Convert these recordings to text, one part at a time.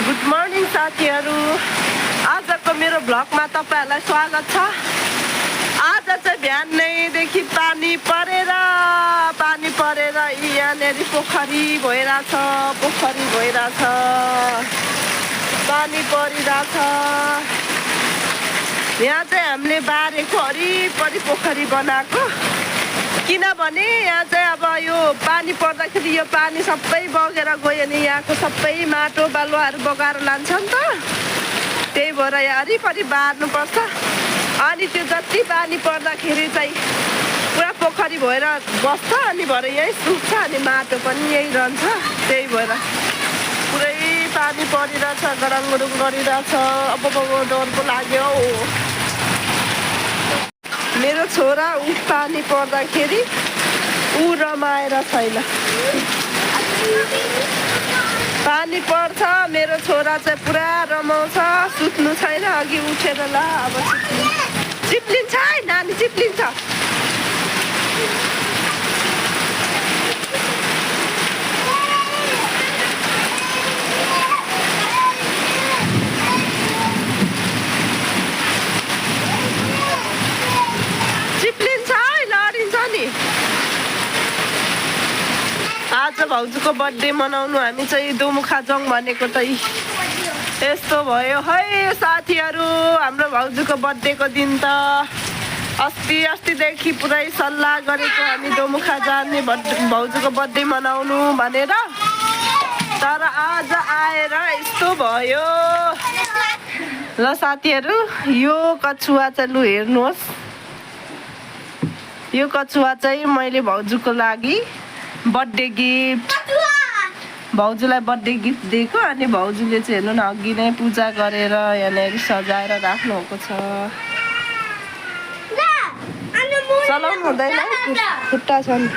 Good morning साथीहरू, आजको मेरो भ्लगमा तपाईँहरूलाई स्वागत छ। आज चाहिँ बिहानैदेखि पानी परेर यहाँनिर पोखरी भइरहेछ, पानी परिरहेछ। यहाँ चाहिँ हामीले बारेको वरिपरि पोखरी बनाएको, किनभने यहाँ चाहिँ अब यो पानी पर्दाखेरि यो पानी सबै बगेर गयो नि यहाँको सबै माटो बालुवाहरू बगाएर लान्छ नि त। त्यही भएर यहाँ वरिपरि बार्नुपर्छ। अनि त्यो जति पानी पर्दाखेरि चाहिँ पुरा पोखरी भएर बस्छ, अनि भएर यहीँ सुक्छ, अनि माटो पनि यहीँ रहन्छ। त्यही भएर पुरै पानी परिरहेछ, गडङगडुङ गरिरहेछ। अब डर पो लाग्यो। मेरो छोरा पानी पर्दाखेरि रमाएर छैन। पानी पर्छ, मेरो छोरा चाहिँ पुरा रमाउँछ। सुत्नु छैन, अघि उठेर ल अब चिप्लिन्छ है नानी, चिप्लिन्छ। आज भाउजूको बर्थडे मनाउनु हामी चाहिँ दोमुखा जाउँ भनेको त यस्तो भयो है साथीहरू। हाम्रो भाउजूको बर्थडेको दिन त अस्तिदेखि पुरै सल्लाह गरेको हामी दोमुखा जाने भाउजूको बर्थडे मनाउनु भनेर, तर आज आएर यस्तो भयो। ल साथीहरू, यो कछुवा चाहिँ लु हेर्नुहोस्। यो कछुवा चाहिँ मैले भाउजूको लागि बर्थडे गिफ्ट, भाउजूलाई बर्थडे गिफ्ट दिएको। अनि भाउजूले चाहिँ हेर्नु न अघि नै पूजा गरेर यहाँनिर सजाएर राख्नुभएको छ। चलाउनु हुँदैन, खुट्टा छन्।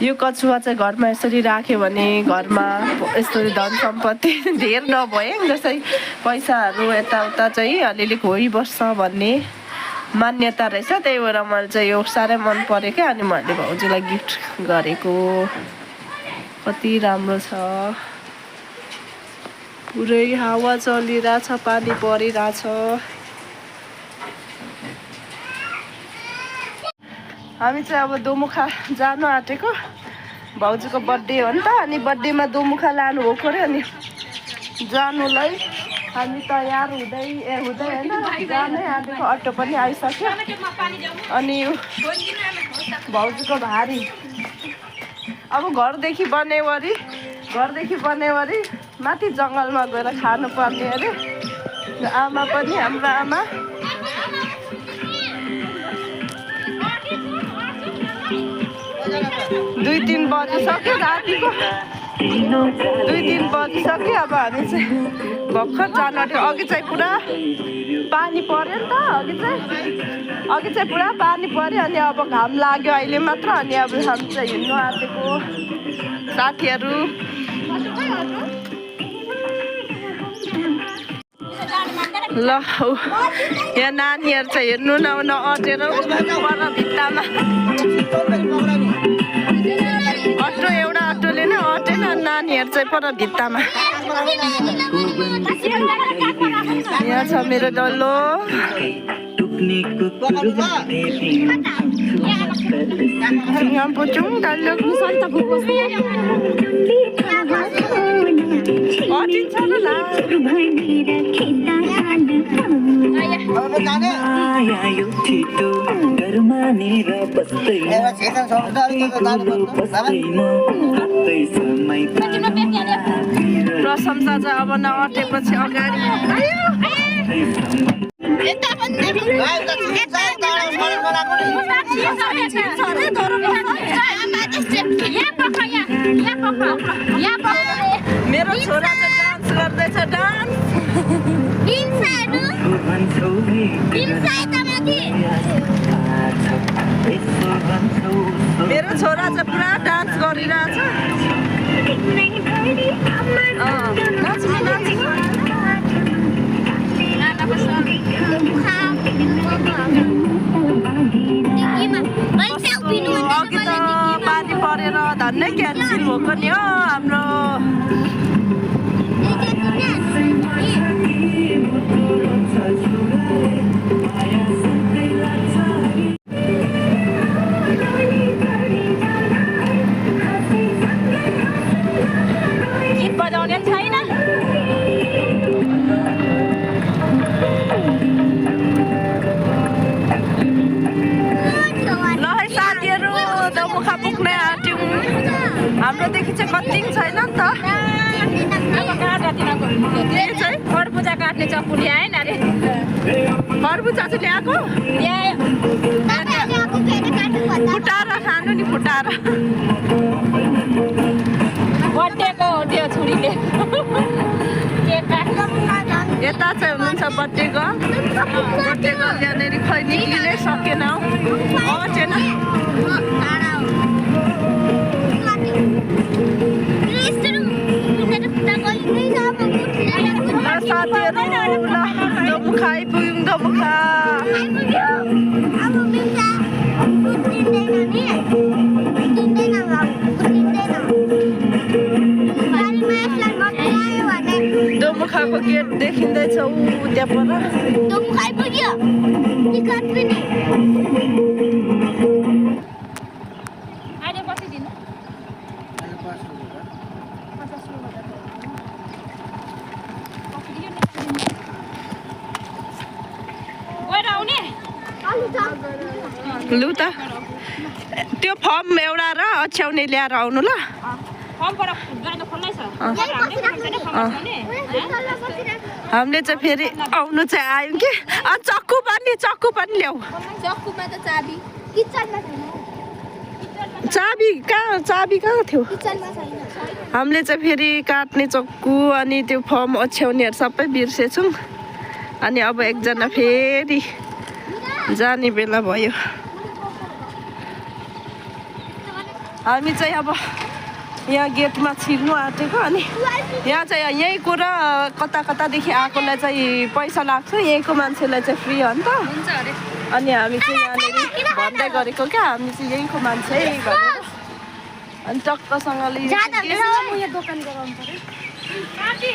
यो कछुवा चाहिँ घरमा यसरी राख्यो भने घरमा यसरी धन सम्पत्ति धेर नभए जस्तै पैसाहरू यताउता चाहिँ अलिअलि खोइबस्छ भन्ने मान्यता रहेछ। त्यही भएर मैले चाहिँ यो साह्रै मन पऱ्यो क्या। अनि मैले भाउजूलाई गिफ्ट गरेको। कति राम्रो छ, पुरै हावा चलिरहेछ, पानी परिरहेछ। हामी चाहिँ अब दोमुखा जानु आँटेको। भाउजूको बर्थडे हो नि त, अनि बर्थडेमा दोमुखा लानुभएको अरे। अनि जानुलाई हामी तयार हुँदै होइन जानै आँटेको। अटो पनि आइसक्यो। अनि भाउजूको भारी अब घरदेखि बनेवरी माथि जङ्गलमा गएर खानुपर्ने अरे। आमा पनि, हाम्रो आमा दुई तिन बजिसक्यो रातिको, 2-3 बजिसक्यो। अब हामी चाहिँ भर्खर जानु आँट्यो। अघि चाहिँ पुरा पानी पऱ्यो नि त, अघि चाहिँ पुरा पानी पऱ्यो। अनि अब घाम लाग्यो अहिले मात्र। अनि अब हामी चाहिँ हिँड्नु आँटेको साथीहरू। ल यहाँ नानीहरू चाहिँ हेर्नु न अटेर पर भित्तामा। एउटा अटोले नै अटेन, नानीहरू चाहिँ पर भित्तामा। यहाँ छ मेरो डल्लो। यहाँ पुग्छौँ डल्लोको अटिन्छ ल। प्रशंसा चाहिँ अब नअटेपछि अगाडि मेरो छोरा चाहिँ डान्स गर्दैछ। डान्स मेरो छोरा चाहिँ पुरा डान्स गरिरहेछ। अघि त पानी परेर धन्नै क्यान्सल भएको नि हो हाम्रो खरबुजा काट्ने चक्कु ल्याएन अरे खरबुजा चाहिँ ल्याएको ल्यायो फुटाएर खानु नि फुटाएर बर्थडेको त्यो छोरीले केक काट्नु यता चाहिँ हुनुहुन्छ बर्थडे गर्ल यहाँनिर खै निक्लिनै सकेन अचेन साथीहरू डमुखा आइपुग्यौँ डमुखा डमुखाको गेट देखिँदैछ ऊ त्यहाँ पर अहिले कति दिनु लु त त्यो फर्म एउटा र अछ्याउने ल्याएर आउनु ल हामीले चाहिँ फेरि आउनु चाहिँ आयौँ कि चक्कु पनि ल्याऊ चाबी कहाँ थियो हामीले चाहिँ फेरि काट्ने चक्कु अनि त्यो फर्म अछ्याउनेहरू सबै बिर्सेछौँ अनि अब एकजना फेरि जाने बेला भयो हामी चाहिँ अब यहाँ गेटमा छिर्नु आँटेको अनि यहाँ चाहिँ यहीँको र कता कतादेखि आएकोलाई चाहिँ पैसा लाग्छ यहीँको मान्छेलाई चाहिँ फ्री हो नि त अनि हामी चाहिँ यहाँनिर भन्दै गरेको क्या हामी चाहिँ यहीँको मान्छे भनेर अनि टक्कसँगले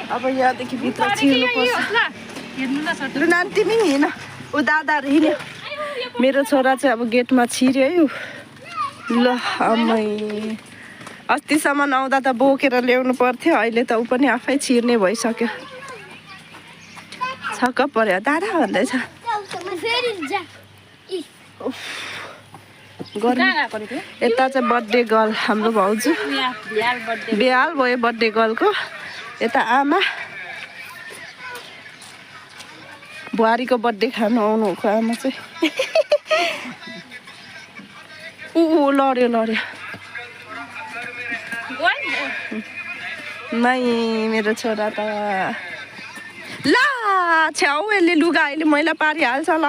अब यहाँदेखि भित्र छिर्नु पर्छ लु नानी तिमी नि हिँड ऊ दादाहरू हिँड्यो मेरो छोरा चाहिँ अब गेटमा छिर्यो है ल आमै अस्तिसम्म आउँदा त बोकेर ल्याउनु पर्थ्यो अहिले त ऊ पनि आफै छिर्ने भइसक्यो छक्क पर्यो दादा भन्दैछ यता चाहिँ बर्थडे गर्ल हाम्रो भाउजू बिहाल भयो बर्थडे गर्लको यता आमा बुहारीको बर्थडे खानु आउनुको आमा चाहिँ ऊ लड्यो नै मेरो छोरा त ला छ्याउ यसले लुगा अहिले मैला पारिहाल्छ ल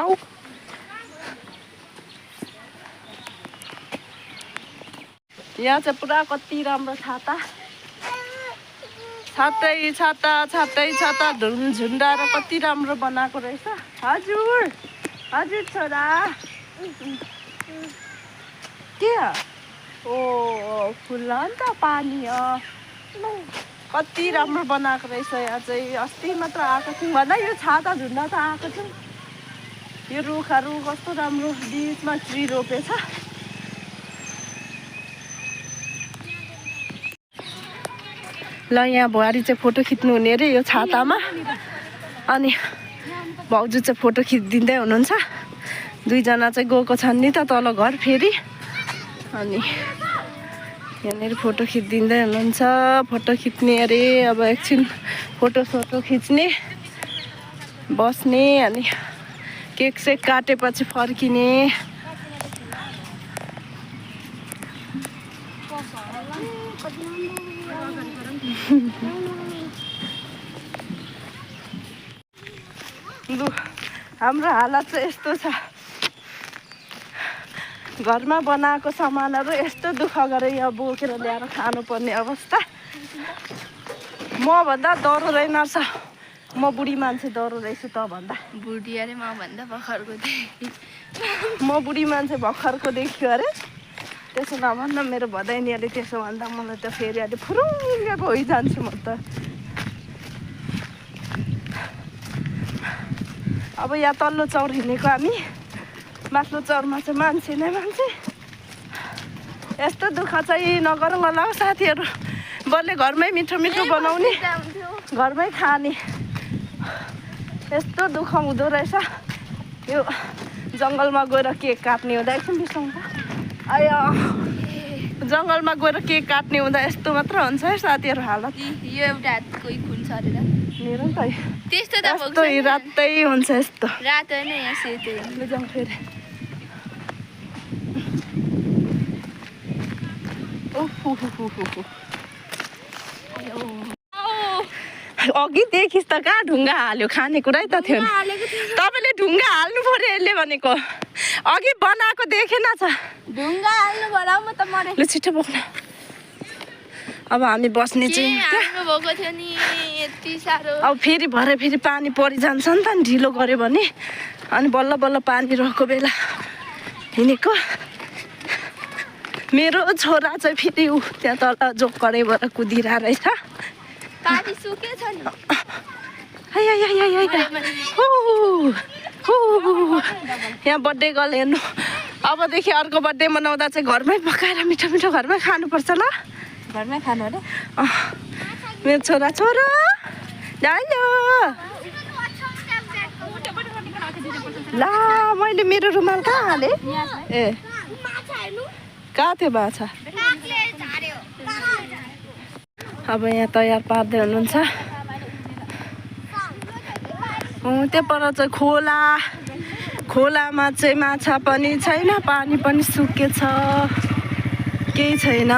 यहाँ चाहिँ पुरा कति राम्रो छाता झुन्डाएर कति राम्रो बनाएको रहेछ हजुर छोरा के ओ फुल नि त पानी कति राम्रो बनाएको रहेछ यहाँ चाहिँ अस्ति मात्र आएको थियौँ भन्दा यो छाता झुन्डा त आएको थियौँ यो रुखहरू कस्तो राम्रो बिचमा ट्री रोपेछ ल यहाँ बुहारी चाहिँ फोटो खिच्नु हुने अरे यो छातामा अनि भाउजू चाहिँ फोटो खिचिदिँदै हुनुहुन्छ दुईजना चाहिँ गएको छन् नि त तल घर फेरि अनि यहाँनिर फोटो खिचिदिँदै हुनुहुन्छ फोटो खिच्ने अरे अब एकछिन फोटो खिच्ने बस्ने अनि केक सेक काटेपछि फर्किने लु हाम्रो हालत चाहिँ यस्तो छ घरमा बनाएको सामानहरू यस्तो दुःख गरेर यहाँ बोकेर ल्याएर खानुपर्ने अवस्था म भन्दा डरो रहेनछ म बुढी मान्छे डरो रहेछु त भन्दा बुढी अरे म भन्दा भर्खरको म बुढी मान्छे भर्खरको देखियो अरे त्यसो नभन्दा मेरो भदैनीले त्यसो भन्दा मलाई त फेरि अहिले फुरुङ्गे भइजान्छु म त अब यहाँ तल्लो चौर हिँडेको हामी माथिल्लो चौरमा चाहिँ मान्छे नै मान्छे यस्तो दुःख चाहिँ नगरौँ होला हौ साथीहरू बल्ले घरमै मिठो बनाउने घरमै खाने यस्तो दुःख हुँदो रहेछ यो जङ्गलमा गएर केक काट्ने हुँदा एकछिन बिसाउँछ आयो जङ्गलमा गएर केक काट्ने हुँदा यस्तो मात्र हुन्छ है साथीहरू हालत यो एउटा कोही खुन छ अरे मेरो नि त त्यस्तो त यस्तो रातै हुन्छ यस्तो रात होइन यहाँ सेतो जाउँ फेरि अघि देखिस् त कहाँ ढुङ्गा हाल्यो खानेकुरै त थियो तपाईँले ढुङ्गा हाल्नु पर्यो यसले भनेको अघि बनाएको देखेन छ ढुङ्गा हाल्नु भयो म त मरे ल छिटो बोक्न अब हामी बस्ने चाहिँ हाल्नु भएको थियो नि यति साह्रो अब फेरि भरे फेरि पानी परिजान्छ नि त नि ढिलो गऱ्यो भने अनि बल्ल बल्ल पानी रहेको बेला हिँडेको मेरो छोरा चाहिँ फेरि ऊ त्यहाँ तल जोकरैबाट कुदिरहेको रहेछ पानी सुकेछ नि यहाँ बर्थडे गर्ल हेर्नु अबदेखि अर्को बर्थडे मनाउँदा चाहिँ घरमै पकाएर मिठो मिठो घरमै खानुपर्छ ल घरमै खानु अरे मेरो छोरा छोरो जानु ला मैले मेरो रुमाल कहाँ हालेँ ए कहाँ थियो बाछा अब यहाँ तयार पार्दै हुनुहुन्छ त्यहाँ पर चाहिँ खोलामा चाहिँ माछा पनि छैन पानी पनि सुकेछ केही छैन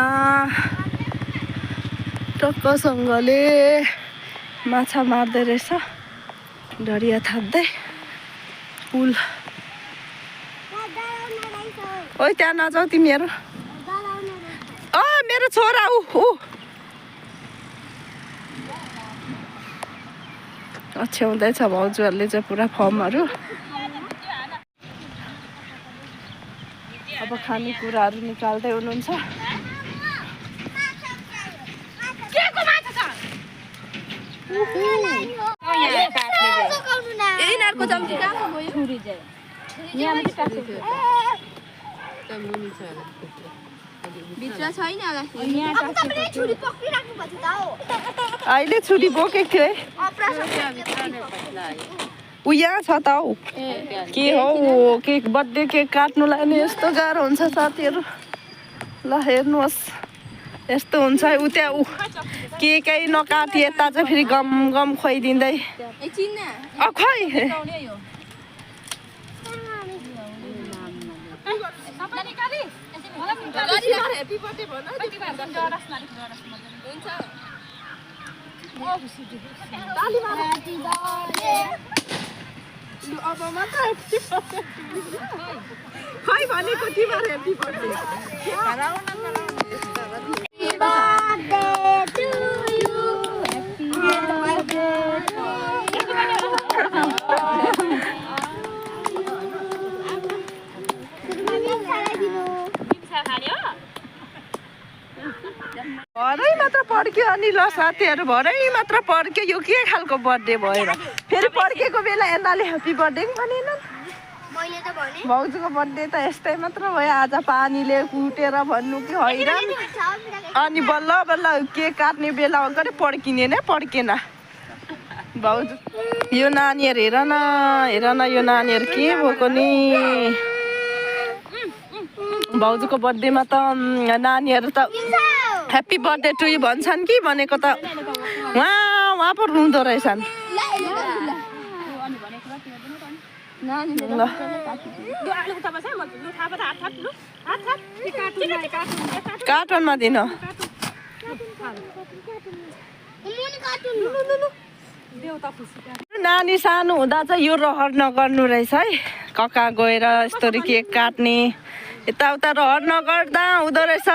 टक्कसँगले माछा मार्दै रहेछ ढडिया थाप्दै पुल ओइ त्यहाँ नजाऊ तिमीहरू मेरो छोरा ऊ अछ्याउँदैछ भाउजूहरूले चाहिँ पुरा फर्महरू अब खानेकुराहरू निकाल्दै हुनुहुन्छ अहिले छुरी बोकेको थियो है ऊ यहाँ छ त हौ के हौ केक बर्थडे केक काट्नुलाई नि यस्तो गाह्रो हुन्छ साथीहरू ल हेर्नुहोस् यस्तो हुन्छ ऊ त्यहाँ ऊ केकै नकाटी यता चाहिँ फेरि गम गम खुवाइदिँदै खै अब मात्र खै भनेको तिमीहरू ह्याप्पी बर्थडे भरै मात्र पड्क्यो अनि ल साथीहरू भरै मात्र पड्क्यो यो के खालको बर्थडे भएर फेरि पड्केको बेला यिनीहरूले ह्याप्पी बर्थडे पनि भनेनन् भाउजूको बर्थडे त यस्तै मात्र भयो आज पानीले कुटेर भन्नु कि हैरान अनि बल्ल बल्ल केक काट्ने बेला अगाडि पड्किने नै पड्केन भाउजू यो नानीहरू हेर न यो नानीहरू के भएको नि भाउजूको बर्थडेमा त नानीहरू त ह्याप्पी बर्थडे टु यु भन्छन् कि भनेको त उहाँ पो रुँदो रहेछन् कार्टुनमा दिन नानी सानो हुँदा चाहिँ यो रहर नगर्नु रहेछ है कका गएर यस्तरी केक काट्ने यताउता रहर नगर्दा हुँदो रहेछ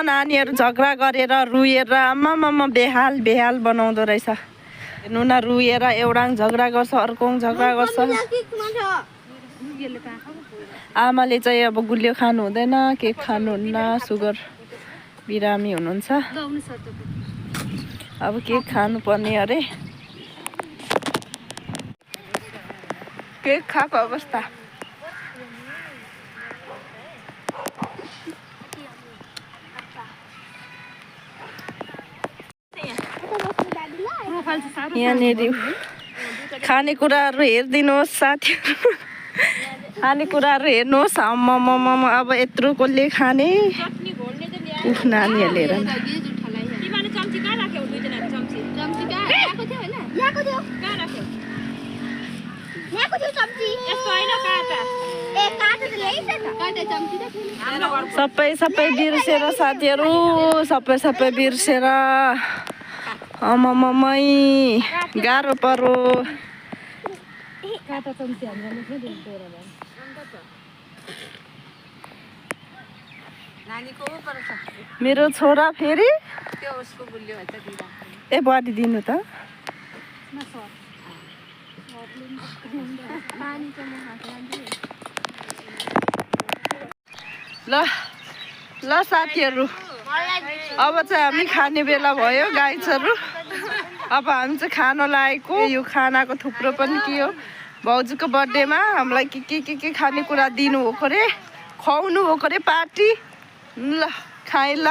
नानीहरू झगडा गरेर रुएर आम्मामा बेहाल बनाउँदो रहेछ हेर्नु न रुएर एउटाङ झगडा गर्छ अर्को झगडा गर्छ आमाले चाहिँ अब गुलियो खानु हुँदैन केक खानुहुन्न सुगर बिरामी हुनुहुन्छ अब केक खानुपर्ने अरे केक खाएको अवस्था यहाँनिर खानेकुराहरू हेरिदिनुहोस् साथीहरू खानेकुराहरू हेर्नुहोस् आम्मामा अब यत्रो कसले खाने उफ नानीहरूले हेर न। तिमीले चम्ची कहाँ राख्यौ दुईजनाको चम्ची कहाँ राखेको थियो हैन ल्याएको थियो कहाँ राख्यौ ल्याएको थियो चम्ची यस्तो हैन काटा ए काटा त ल्याइछ त काटा चम्ची त थिएन सबै बिर्सेर साथीहरू सबै बिर्सेर मम्मै गाह्रो परो काटा चम्ची हाम्रो मुखले देखेर नानीको पर्छ मेरो छोरा फेरि त्यो उसको गुल्यो त दिदा ए बडी दिनु त ल साथीहरू अब चाहिँ हामी खाने बेला भयो गाइसहरू अब हामी चाहिँ खान लागेको यो खानाको थुप्रो पनि के हो भाउजूको बर्थडेमा हामीलाई के खानेकुरा दिनु हो रे खुवाउनु हो रे पार्टी ल खाइ ल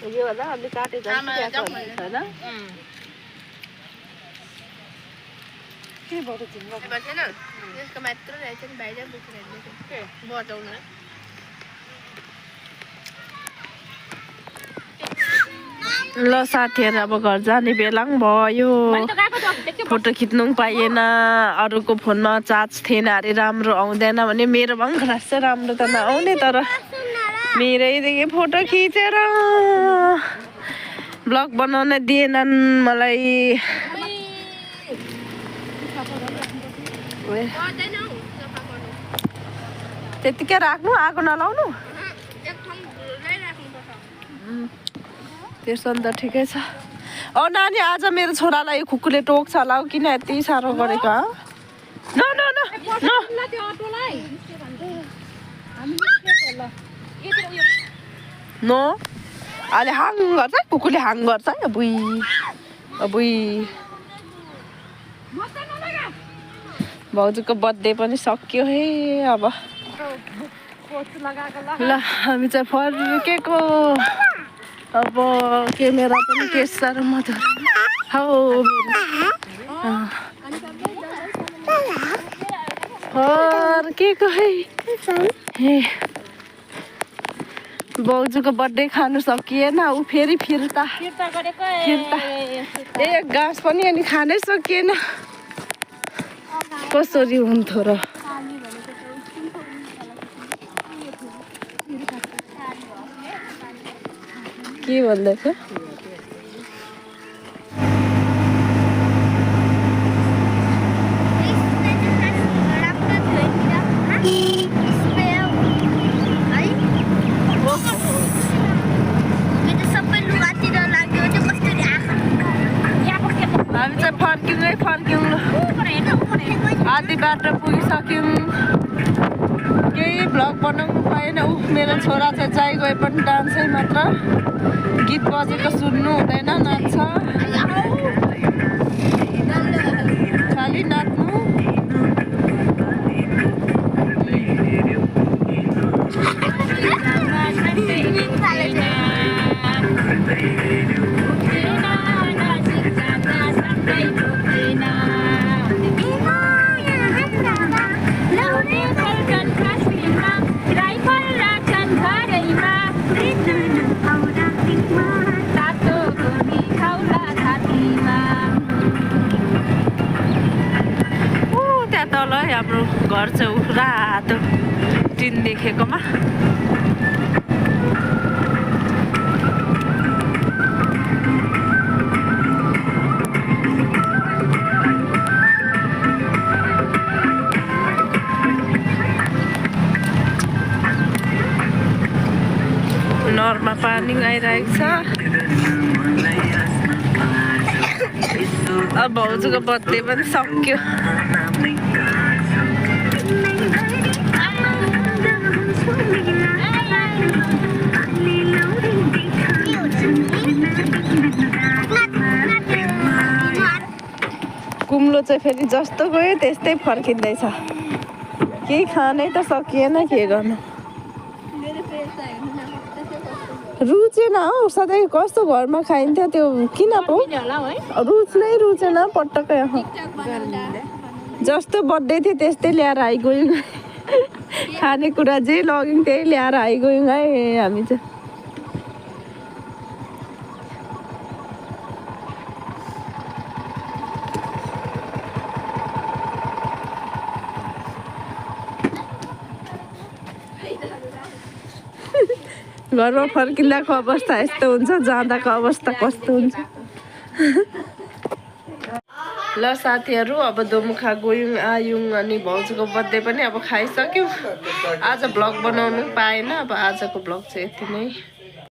यो होला हामीले काटेको छैन के भयो यसको मात्र रहेछ नि बाहिर बुझिरहेको बजाउन ल साथीहरू अब घर जाने बेला पनि भयो फोटो खिच्नु पनि पाइएन अरूको फोनमा चार्ज थिएन अरे राम्रो आउँदैन भने मेरोमा पनि खास चाहिँ राम्रो त नआउने तर मेरैदेखि फोटो खिचेर ब्लग बनाउन दिएनन् मलाई त्यतिकै राख्नु आगो नलाउनु त्यसो त ठिकै छ नानी आज मेरो छोरालाई कुकुरले टोक्छ होला हौ किन यति साह्रो गरेको न न न न अहिले हाङ गर्छ कुकुरले हाङ गर्छ अबुई भाउजूको बर्थडे पनि सक्यो हे अब ल हामी चाहिँ फर्केको अब क्यामेरा पनि के साह्रो मधुर हौ फर्केको है भाउजूको बर्थडे खानु सकिएन ऊ फेरि फिर्ता ए घाँस पनि अनि खानै सकिएन कसरी हुन्थ्यो र के भन्दैछ हामी चाहिँ फर्क्यौँ आधी बाटो पुगिसक्यौँ केही भ्लग बनाउनु पाएन मेरो छोरा चाहिँ जाइ गए पनि डान्सै मात्र गीत बजेको सुन्नु हुँदैन नाच्छ खालि नाच्नु हाम्रो घर चाहिँ रातो टिन देखेकोमा नरमा पानी आइरहेको छ अब भाउजूको बर्थडे पनि सक्यो कुम्लो चाहिँ फेरि जस्तो गयो त्यस्तै फर्किँदैछ केही खानै त सकिएन के गर्नु रुचेन हौ सधैँ कस्तो घरमा खाइन्थ्यो त्यो किन पो रुचेन पटक्कै जस्तो बर्थडे थियो त्यस्तै ल्याएर आइगयौँ खानेकुरा जे लग्यौँ त्यही ल्याएर आइगयौँ है हामी चाहिँ घरमा फर्किँदाको अवस्था यस्तो हुन्छ जाँदाको अवस्था कस्तो हुन्छ ल साथीहरू अब दोमुखा गयौँ आयौँ अनि भाउजूको बर्थडे पनि अब खाइसक्यौँ आज भ्लग बनाउनु पाएन अब आजको भ्लग चाहिँ यति नै